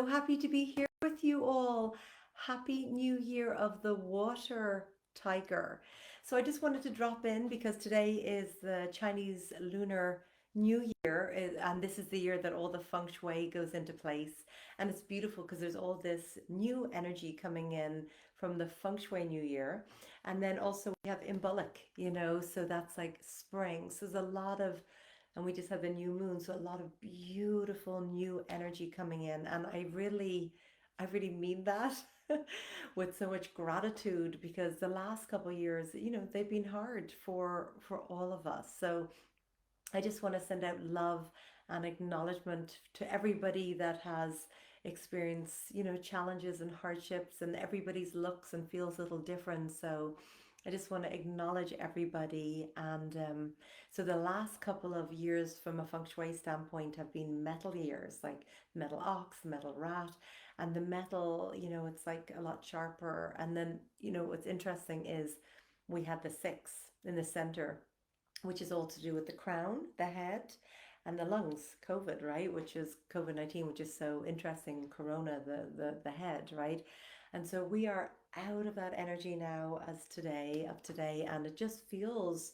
So happy to be here with you all. Happy New Year of the Water Tiger. So I just wanted to drop in because today is the Chinese Lunar New Year, and this is the year that all the Feng Shui goes into place. And it's beautiful because there's all this new energy coming in from the Feng Shui New Year. And then also we have Imbolc, so that's like spring. So there's a lot of and we just had the new moon, so a lot of beautiful new energy coming in, and I really mean that with so much gratitude, because the last couple of years, they've been hard for all of us. So I just want to send out love and acknowledgement to everybody that has experienced, challenges and hardships, and everybody's looks and feels a little different. So I just want to acknowledge everybody. And so the last couple of years from a feng shui standpoint have been metal years, like metal ox, metal rat. And the metal, it's like a lot sharper. And then, what's interesting is we had the six in the center, which is all to do with the crown, the head, and the lungs, COVID, right? Which is COVID-19, which is so interesting. Corona, the head, right? And so we are out of that energy now of today, and it just feels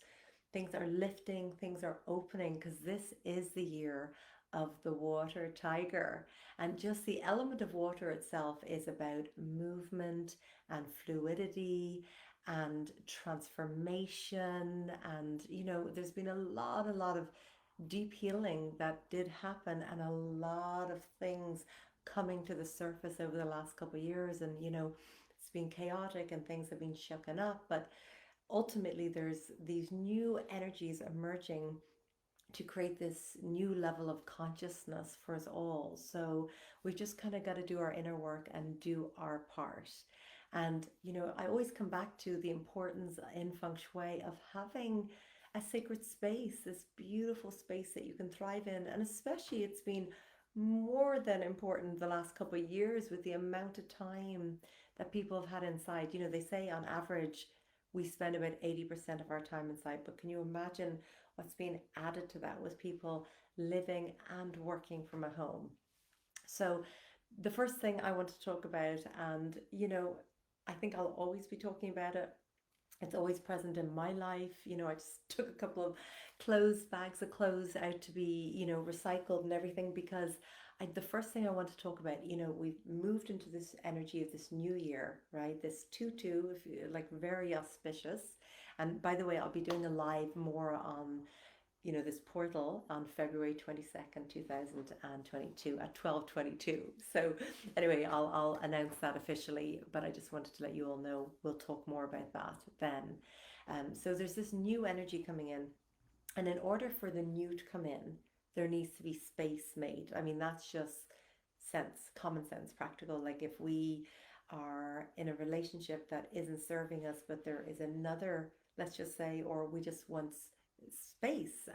things are lifting, things are opening, because this is the year of the water tiger. And just the element of water itself is about movement and fluidity and transformation. And there's been a lot of deep healing that did happen, and a lot of things coming to the surface over the last couple of years. And it's been chaotic and things have been shooken up, but ultimately there's these new energies emerging to create this new level of consciousness for us all. So we just kind of got to do our inner work and do our part. And I always come back to the importance in feng shui of having a sacred space, this beautiful space that you can thrive in. And especially it's been more than important the last couple of years with the amount of time that people have had inside. They say on average we spend about 80% of our time inside, but can you imagine what's being added to that with people living and working from a home? So the first thing I want to talk about, and I think I'll always be talking about it, it's always present in my life. I just took a couple of bags of clothes out to be, recycled and everything, because the first thing I want to talk about, we've moved into this energy of this new year, right? This 2-2, if you like, very auspicious. And by the way, I'll be doing a live more on this portal on February 22nd, 2022 at 12:22. So anyway, I'll announce that officially, but I just wanted to let you all know we'll talk more about that then. So there's this new energy coming in, and in order for the new to come in, there needs to be space made. I mean, that's just common sense, practical. Like if we are in a relationship that isn't serving us, but there is another, let's just say, or we just want space,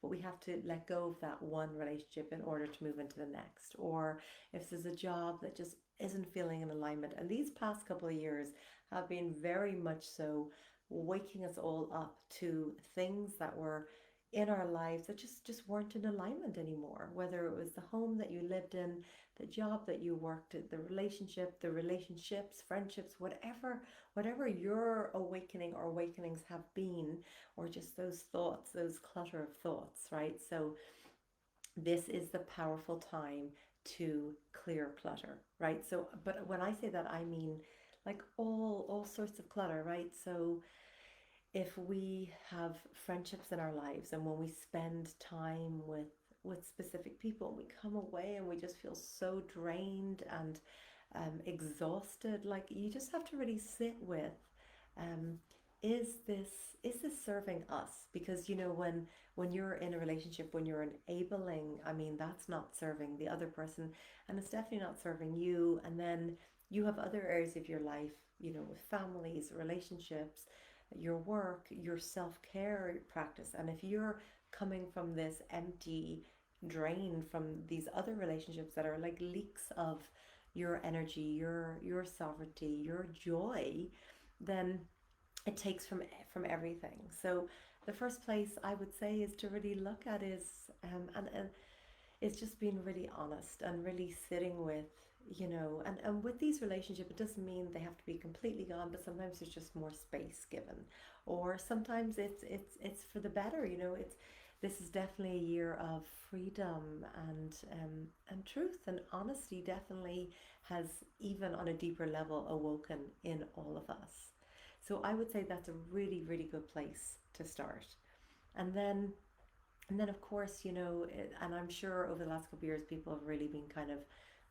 but we have to let go of that one relationship in order to move into the next. Or if there's a job that just isn't feeling in alignment, and these past couple of years have been very much so waking us all up to things that were in our lives that just weren't in alignment anymore, whether it was the home that you lived in, the job that you worked at, the relationships, friendships, whatever your awakening or awakenings have been, or just those thoughts, those clutter of thoughts, right? So this is the powerful time to clear clutter, right? So but when I say that, I mean like all sorts of clutter, right? So if we have friendships in our lives, and when we spend time with specific people, we come away and we just feel so drained and exhausted. Like, you just have to really sit with, um, is this serving us? Because when you're in a relationship, when you're enabling, I mean, that's not serving the other person, and it's definitely not serving you. And then you have other areas of your life, with families, relationships, your work, your self-care practice. And if you're coming from this empty drain from these other relationships that are like leaks of your energy, your sovereignty, your joy, then it takes from everything. So the first place I would say is to really look at is and it's just being really honest and really sitting with, you know, and with these relationships, it doesn't mean they have to be completely gone, but sometimes there's just more space given, or sometimes it's for the better, you know. It's This is definitely a year of freedom and truth and honesty. Definitely has, even on a deeper level, awoken in all of us. So I would say that's a really, really good place to start. And then and then, of course, you know, and I'm sure over the last couple of years, people have really been kind of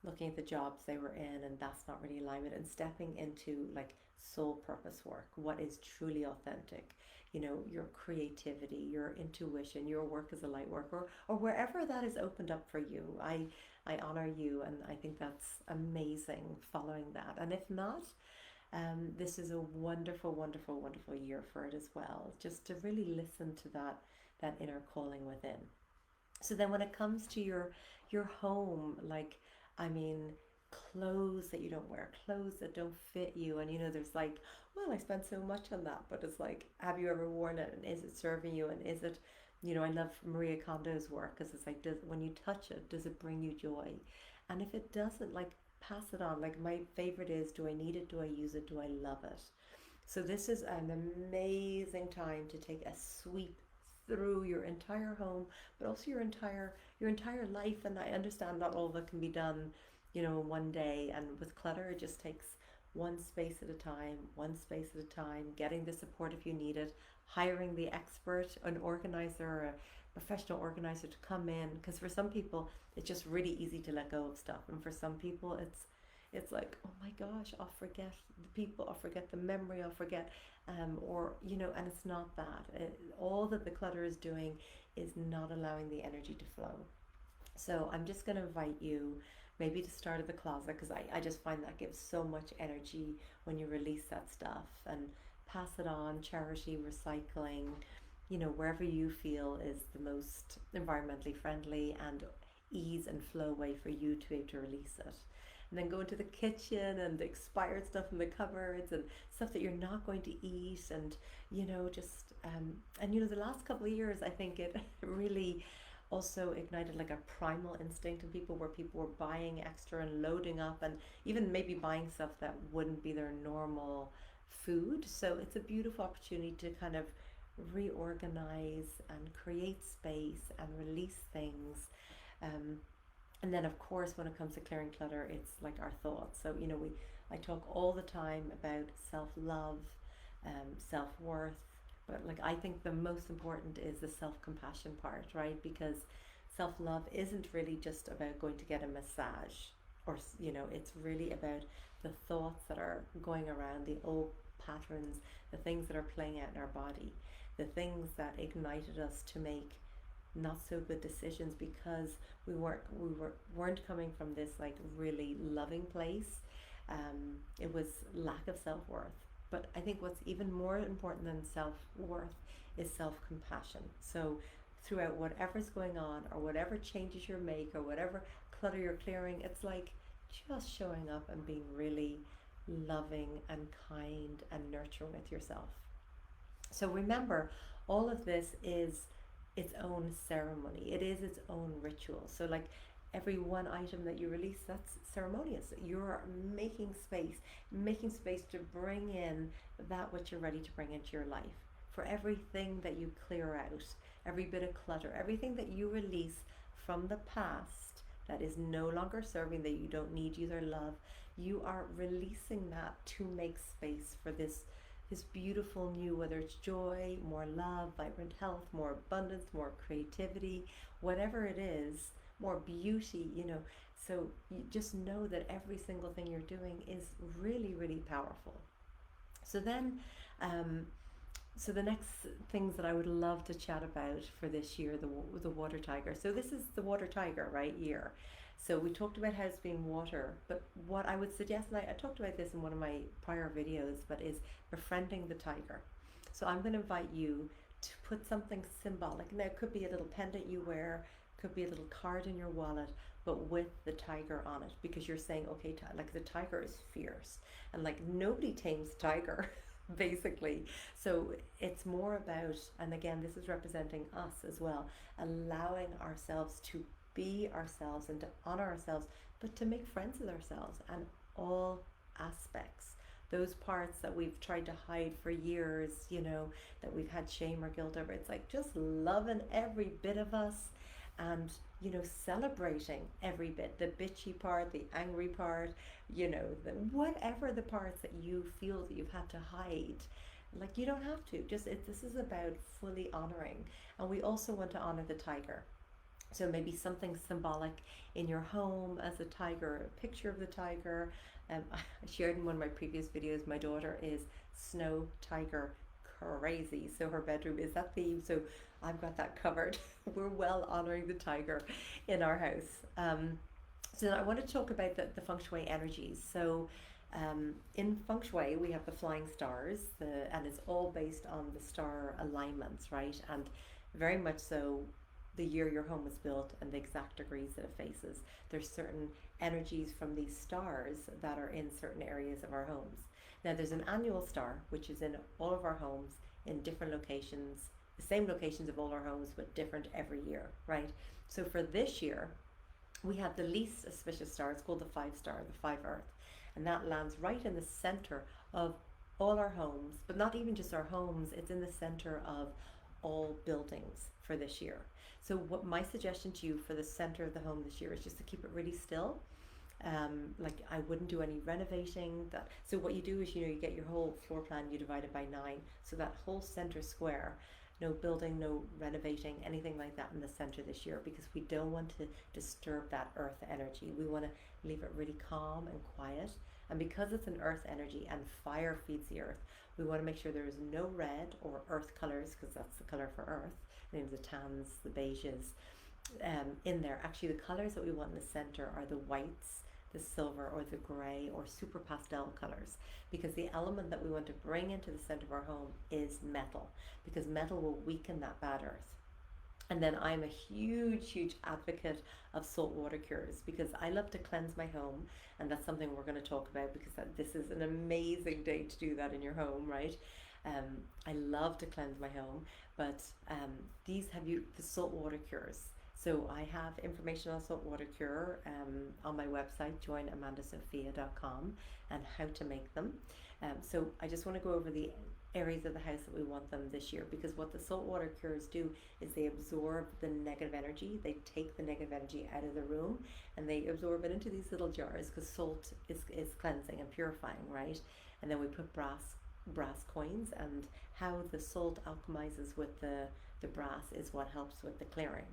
looking at the jobs they were in, and that's not really alignment, and stepping into like soul purpose work, what is truly authentic, you know, your creativity, your intuition, your work as a light worker, or wherever that is opened up for you. I honor you, and I think that's amazing following that. And if not, this is a wonderful, wonderful, wonderful year for it as well. Just to really listen to that inner calling within. So then, when it comes to your home, like, I mean, clothes that you don't wear, clothes that don't fit you, and you know, there's like, well, I spent so much on that, but it's like, have you ever worn it, and is it serving you, and is it, you know, I love Maria Kondo's work because it's like, does when you touch it, does it bring you joy? And if it doesn't, like, pass it on. Like, my favorite is, do I need it? Do I use it? Do I love it? So this is an amazing time to take a sweep through your entire home, but also your entire life. And I understand not all of it can be done, you know, in one day. And with clutter, it just takes one space at a time, one space at a time, getting the support if you need it, hiring the expert, an organizer, a professional organizer to come in. Because for some people, it's just really easy to let go of stuff. And for some people, it's like, oh my gosh, I'll forget the people, I'll forget the memory, I'll forget, or, you know, and it's not that. All that the clutter is doing is not allowing the energy to flow. So I'm just going to invite you maybe to start at the closet, because I just find that gives so much energy when you release that stuff, and pass it on, charity, recycling, you know, wherever you feel is the most environmentally friendly and ease and flow way for you to be able to release it. And then go into the kitchen, and the expired stuff in the cupboards, and stuff that you're not going to eat, and you know, just and you know, the last couple of years, I think it really also ignited like a primal instinct in people, where people were buying extra and loading up, and even maybe buying stuff that wouldn't be their normal food. So it's a beautiful opportunity to kind of reorganize and create space and release things. Um, and then, of course, when it comes to clearing clutter, it's like our thoughts. So, you know, I talk all the time about self love, self worth, but like, I think the most important is the self compassion part, right? Because self love isn't really just about going to get a massage, or, you know, it's really about the thoughts that are going around, the old patterns, the things that are playing out in our body, the things that ignited us to make not so good decisions, because we weren't coming from this like really loving place. It was lack of self-worth. But I think what's even more important than self-worth is self-compassion. So throughout whatever's going on, or whatever changes you make, or whatever clutter you're clearing, it's like just showing up and being really loving and kind and nurturing with yourself. So remember, all of this is its own ceremony. It is its own ritual. So like, every one item that you release, that's ceremonious. You're making space to bring in that which you're ready to bring into your life. For everything that you clear out, every bit of clutter, everything that you release from the past that is no longer serving, that you don't need, use, or love, you are releasing that to make space for this beautiful new, whether it's joy, more love, vibrant health, more abundance, more creativity, whatever it is, more beauty, you know. So you just know that every single thing you're doing is really, really powerful. So then, so the next things that I would love to chat about for this year, the water tiger. So this is the water tiger, right, year. So we talked about how it's being water, but what I would suggest, and I talked about this in one of my prior videos, but is befriending the tiger. So I'm going to invite you to put something symbolic. Now, it could be a little pendant you wear, could be a little card in your wallet, but with the tiger on it, because you're saying, okay, like, the tiger is fierce, and like, nobody tames the tiger basically. So it's more about, and again, this is representing us as well, allowing ourselves to be ourselves and to honor ourselves but to make friends with ourselves and all aspects. Those parts that we've tried to hide for years, that we've had shame or guilt over. It's like just loving every bit of us and, celebrating every bit, the bitchy part, the angry part, whatever the parts that you feel that you've had to hide. Like, you don't have to. This is about fully honoring. And we also want to honor the tiger. So maybe something symbolic in your home as a tiger, a picture of the tiger. I shared in one of my previous videos, my daughter is snow tiger crazy. So her bedroom is that theme. So I've got that covered. We're well honoring the tiger in our house. So I want to talk about the Feng Shui energies. So in Feng Shui, we have the flying stars, and it's all based on the star alignments, right? And very much so the year your home was built and the exact degrees that it faces. There's certain energies from these stars that are in certain areas of our homes. Now there's an annual star, which is in all of our homes in different locations, the same locations of all our homes, but different every year, right? So for this year, we have the least auspicious star. It's called the 5 star, the 5 Earth. And that lands right in the center of all our homes, but not even just our homes, it's in the center of all buildings for this year. So what my suggestion to you for the center of the home this year is just to keep it really still. Like I wouldn't do any renovating. So what you do is, you get your whole floor plan, you divide it by 9. So that whole center square, no building, no renovating, anything like that in the center this year, because we don't want to disturb that earth energy. We want to leave it really calm and quiet. And because it's an earth energy and fire feeds the earth, we want to make sure there is no red or earth colors, because that's the color for earth, the tans, the beiges, in there. Actually, the colors that we want in the center are the whites, the silver, or the gray, or super pastel colors, because the element that we want to bring into the center of our home is metal, because metal will weaken that bad earth. And then I'm a huge advocate of salt water cures, because I love to cleanse my home, and that's something we're going to talk about, because this is an amazing day to do that in your home, right? I love to cleanse my home, but the salt water cures. So I have information on salt water cure on my website, joinamandasophia.com, and how to make them. So I just want to go over the areas of the house that we want them this year, because what the salt water cures do is they absorb the negative energy. They take the negative energy out of the room and they absorb it into these little jars, because salt is cleansing and purifying, right? And then we put brass coins, and how the salt alchemizes with the brass is what helps with the clearing.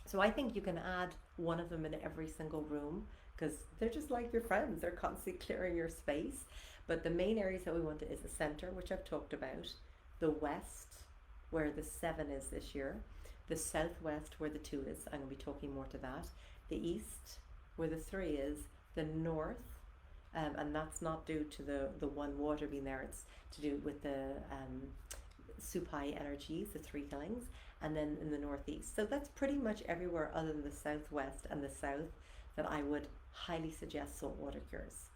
So I think you can add one of them in every single room, because they're just like your friends. They're constantly clearing your space. But the main areas that we want is the center, which I've talked about, the west, where the 7 is this year, the southwest, where the 2 is. I'm going to be talking more to that. The east, where the 3 is, the north, and that's not due to the 1 water being there. It's to do with the Supai energies, the 3 killings, and then in the northeast. So that's pretty much everywhere other than the southwest and the south that I would highly suggest salt water cures.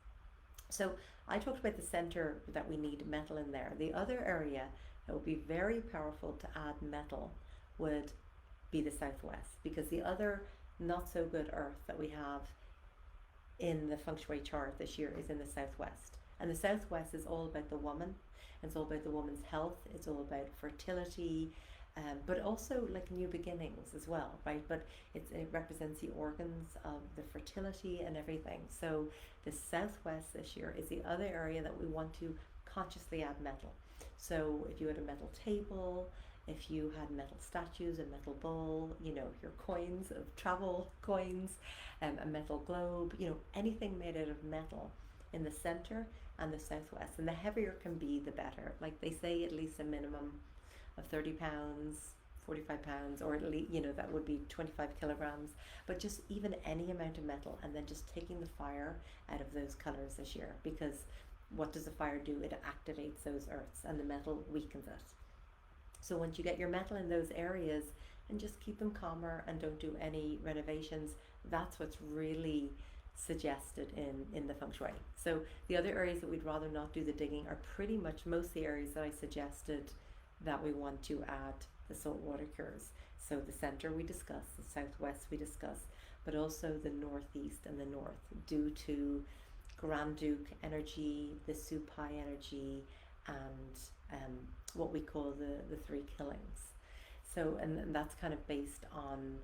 So I talked about the center, that we need metal in there. The other area that would be very powerful to add metal would be the southwest, because the other not so good earth that we have in the Feng Shui chart this year is in the southwest. And the southwest is all about the woman. It's all about the woman's health. It's all about fertility, but also like new beginnings as well, right? But it represents the organs of the fertility and everything. So the southwest this year is the other area that we want to consciously add metal. So if you had a metal table, if you had metal statues, a metal bowl, your coins of travel coins, a metal globe, anything made out of metal in the center and the southwest. And the heavier can be, the better. Like they say, at least a minimum of 30 pounds, 45 pounds, or at least, that would be 25 kilograms. But just even any amount of metal, and then just taking the fire out of those colors this year, because what does the fire do? It activates those earths, and the metal weakens it. So once you get your metal in those areas, and just keep them calmer and don't do any renovations, that's what's really suggested in the Feng Shui. So the other areas that we'd rather not do the digging are pretty much most of the areas that I suggested that we want to add the salt water cures. So the center we discussed, the southwest we discussed, but also the northeast and the north, due to Grand Duke energy, the Supai energy, and what we call the three killings. So, and that's kind of based on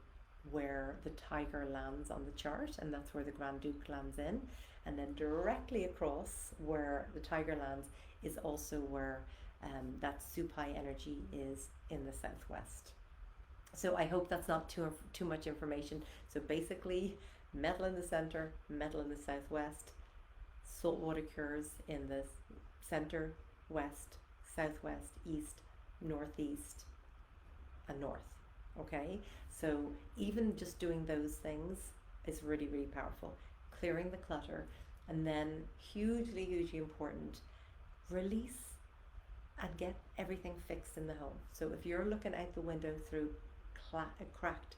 where the tiger lands on the chart, and that's where the Grand Duke lands in. And then directly across where the tiger lands is also where that Supai energy is in the southwest. So I hope that's not too much information. So basically, metal in the center, metal in the southwest, saltwater cures in the center, west, southwest, east, northeast, and north. Okay, so even just doing those things is really, really powerful. Clearing the clutter, and then hugely, hugely important, release and get everything fixed in the home. So if you're looking out the window through cracked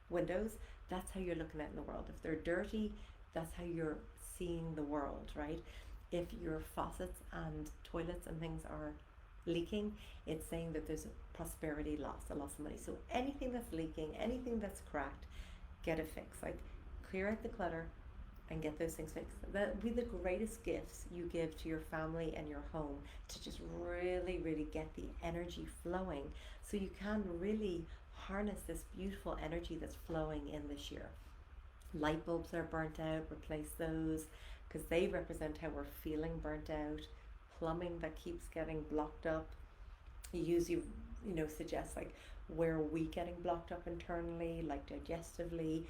windows, that's how you're looking at in the world. If they're dirty, that's how you're seeing the world, right? If your faucets and toilets and things are leaking, it's saying that there's a prosperity loss, a loss of money. So anything that's leaking, anything that's cracked, get it fixed. Like, clear out the clutter and get those things fixed. That would be the greatest gifts you give to your family and your home, to just really, really get the energy flowing, so you can really harness this beautiful energy that's flowing in this year. Light bulbs are burnt out, replace those, because they represent how we're feeling burnt out. Plumbing that keeps getting blocked up, you suggest, like, where are we getting blocked up internally, like digestively,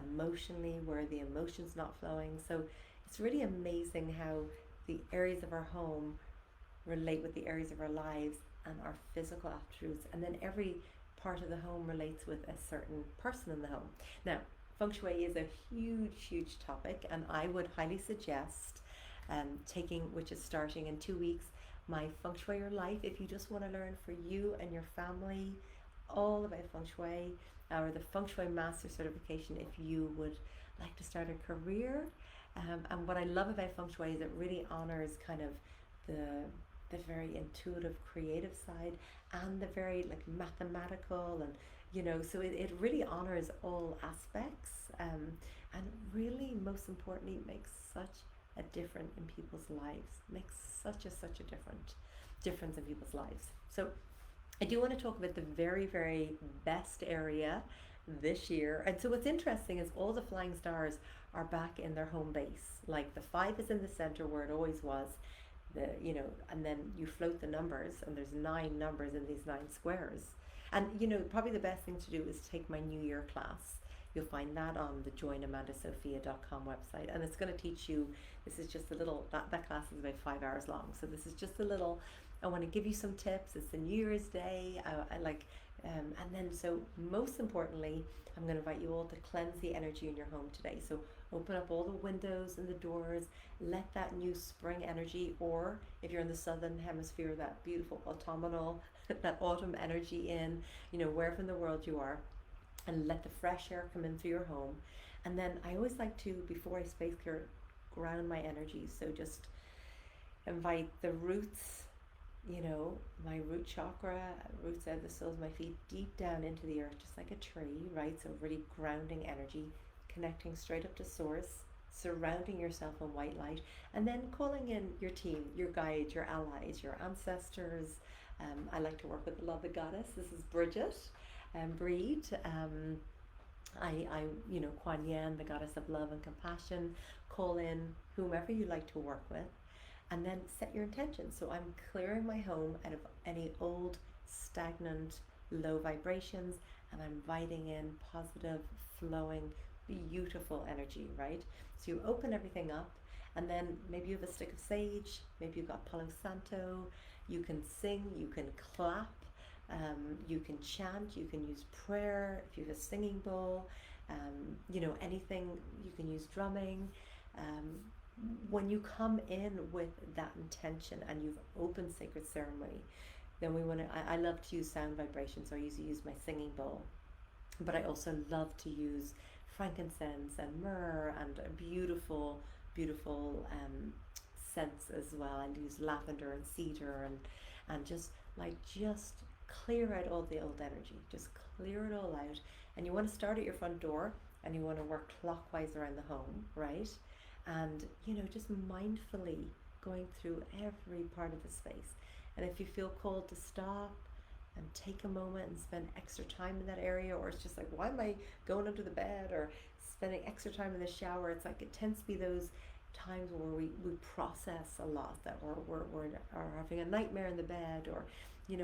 emotionally, where the emotion's not flowing. So it's really amazing how the areas of our home relate with the areas of our lives and our physical attributes, and then every part of the home relates with a certain person in the home. Now, Feng Shui is a huge, huge topic, and I would highly suggest taking, which is starting in 2 weeks, my Feng Shui Your Life. If you just want to learn for you and your family all about Feng Shui, or the Feng Shui Master Certification if you would like to start a career. And what I love about Feng Shui is it really honors kind of the very intuitive, creative side, and the very like mathematical, and so it really honors all aspects, and really, most importantly, makes such a difference in people's lives. Makes such a difference in people's lives. So I do want to talk about the very, very best area this year. And so what's interesting is all the flying stars are back in their home base. Like, the 5 is in the center where it always was. And then you float the numbers, and there's 9 numbers in these 9 squares. And probably the best thing to do is take my New Year class. You'll find that on the joinamandasophia.com website, and it's going to teach you. This is just a little, that class is about 5 hours long, so this is just a little. I want to give you some tips. It's the New Year's Day. And then, so most importantly, I'm going to invite you all to cleanse the energy in your home today. So open up all the windows and the doors, let that new spring energy, or if you're in the southern hemisphere, that beautiful autumnal, that autumn energy in, wherever in the world you are, and let the fresh air come in through your home. And then I always like to, before I space clear, ground my energy. So just invite the roots, my root chakra, roots out of the soles of my feet, deep down into the earth, just like a tree, right? So really grounding energy, connecting straight up to source, surrounding yourself in white light, and then calling in your team, your guides, your allies, your ancestors. I like to work with the Love the Goddess. This is Bridget and Breed. Kuan Yin, the goddess of love and compassion. Call in whomever you like to work with, and then set your intention. So I'm clearing my home out of any old, stagnant, low vibrations, and I'm inviting in positive, flowing, beautiful energy, right? So you open everything up, and then maybe you have a stick of sage, maybe you've got Palo Santo, you can sing, you can clap, you can chant, you can use prayer, if you have a singing bowl, anything, you can use drumming. When you come in with that intention and you've opened sacred ceremony, then I love to use sound vibration, so I usually use my singing bowl, but I also love to use frankincense and myrrh and a beautiful scents as well. I use lavender and cedar, and just clear out all the old energy, just clear it all out. And you want to start at your front door. and you want to work clockwise around the home, right? And, just mindfully going through every part of the space. And if you feel called to stop and take a moment and spend extra time in that area, or it's just like, why am I going under the bed, or spending extra time in the shower, it's like it tends to be those times where we process a lot, that we're are having a nightmare in the bed, or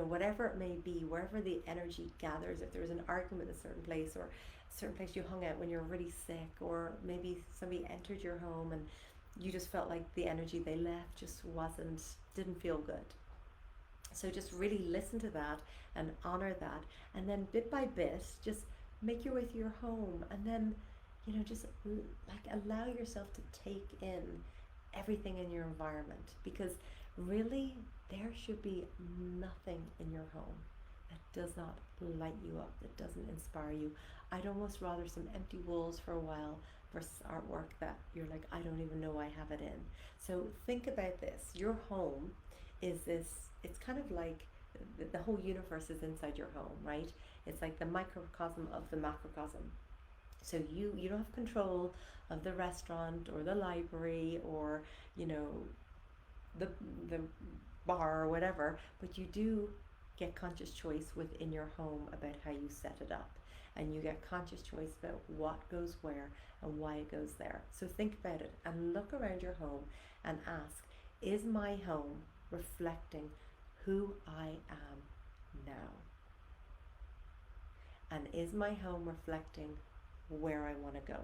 whatever it may be, wherever the energy gathers. If there was an argument in a certain place, or a certain place you hung out when you were really sick, or maybe somebody entered your home and you just felt like the energy they left just didn't feel good. So just really listen to that and honor that, and then bit by bit just make your way through your home, and then just like allow yourself to take in everything in your environment, because really there should be nothing in your home that does not light you up, that doesn't inspire you. I'd almost rather some empty walls for a while versus artwork that you're like, I don't even know I have it in. So think about this. Your home is it's kind of like the whole universe is inside your home, right? It's like the microcosm of the macrocosm. So you don't have control of the restaurant or the library, or the bar or whatever, but you do get conscious choice within your home about how you set it up, and you get conscious choice about what goes where and why it goes there. So think about it and look around your home and ask, is my home reflecting who I am now? And is my home reflecting where I want to go?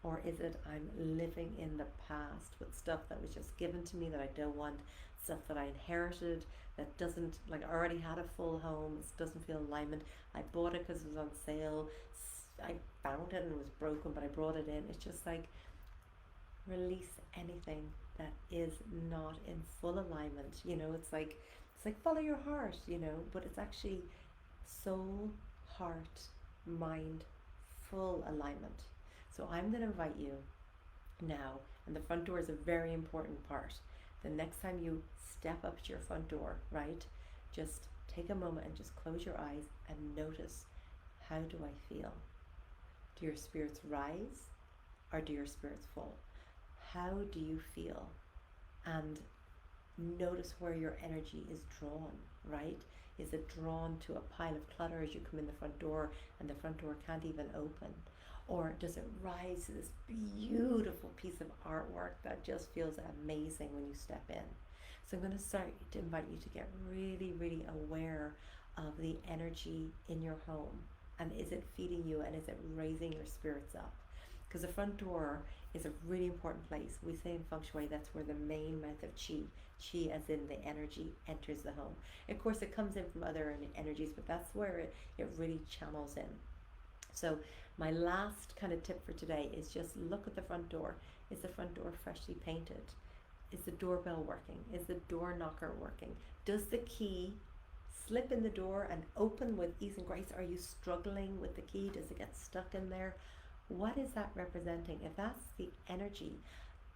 Or is it I'm living in the past with stuff that was just given to me that I don't want, stuff that I inherited that doesn't, like, I already had a full home, it doesn't feel alignment, I bought it because it was on sale, I found it and it was broken, but I brought it in. It's just like, release anything that is not in full alignment. It's like follow your heart, but it's actually soul, heart, mind, full alignment. So I'm going to invite you now, and the front door is a very important part. The next time you step up to your front door, right, just take a moment and just close your eyes and notice, how do I feel? Do your spirits rise, or do your spirits fall? How do you feel? And notice where your energy is drawn, right? Is it drawn to a pile of clutter as you come in the front door and the front door can't even open? Or does it rise to this beautiful piece of artwork that just feels amazing when you step in? So I'm going to start to invite you to get really, really aware of the energy in your home. And is it feeding you, and is it raising your spirits up? Because the front door is a really important place. We say in Feng Shui that's where the main mouth of Qi as in the energy, enters the home. Of course it comes in from other energies, but that's where it really channels in. So my last kind of tip for today is just look at the front door. Is the front door freshly painted? Is the doorbell working? Is the door knocker working? Does the key slip in the door and open with ease and grace? Are you struggling with the key? Does it get stuck in there? What is that representing? If that's the energy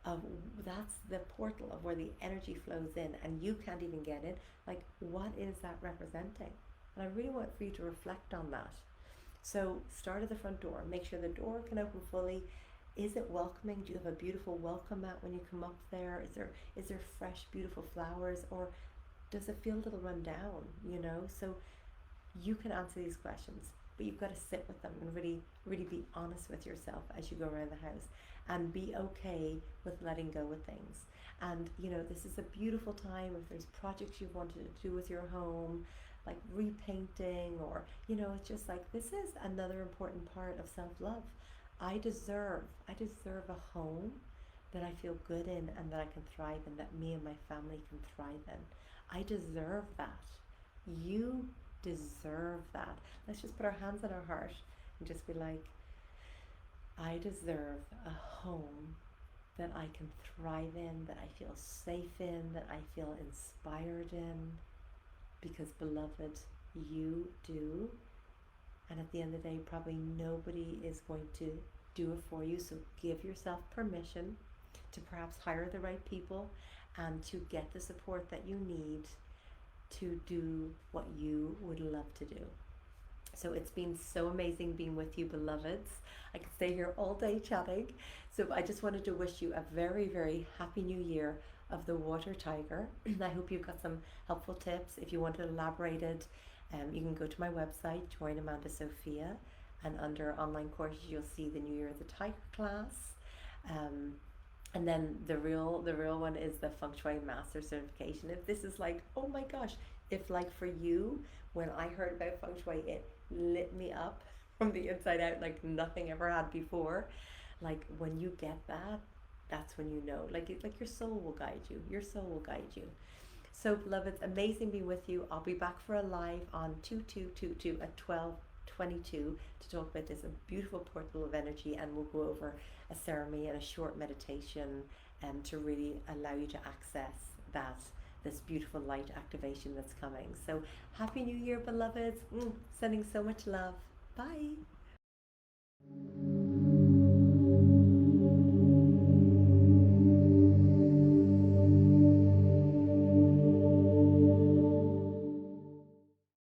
of, that's the portal of where the energy flows in and you can't even get in, like, what is that representing? And I really want for you to reflect on that. So start at the front door. Make sure the door can open fully. Is it welcoming? Do you have a beautiful welcome mat when you come up there? Is there fresh, beautiful flowers, or does it feel a little run down? So you can answer these questions, but you've got to sit with them and really, really be honest with yourself as you go around the house, and be okay with letting go of things. And this is a beautiful time. If there's projects you've wanted to do with your home, like repainting, or it's just like, this is another important part of self-love. I deserve a home that I feel good in and that I can thrive in, that me and my family can thrive in. I deserve that. You deserve that. Let's just put our hands on our heart and just be like, I deserve a home that I can thrive in, that I feel safe in, that I feel inspired in, because beloved, you do. And at the end of the day, probably nobody is going to do it for you. So give yourself permission to perhaps hire the right people and to get the support that you need to do what you would love to do. So it's been so amazing being with you, beloveds. I could stay here all day chatting. So I just wanted to wish you a very, very happy new year of the water tiger. I hope you got some helpful tips. If you want to elaborate it, you can go to my website, join Amanda Sophia, and under online courses, you'll see the New Year of the Tiger class. Um, and then the real one is the Feng Shui Master Certification. If this is like, oh my gosh, if like for you, when I heard about Feng Shui, it lit me up from the inside out like nothing ever had before. Like when you get that, that's when you know. Like your soul will guide you. Your soul will guide you. So beloveds, amazing being with you. I'll be back for a live on 2222 at 12:22 to talk about this beautiful portal of energy, and we'll go over a ceremony and a short meditation to really allow you to access this beautiful light activation that's coming. So happy new year, beloveds. Sending so much love. Bye.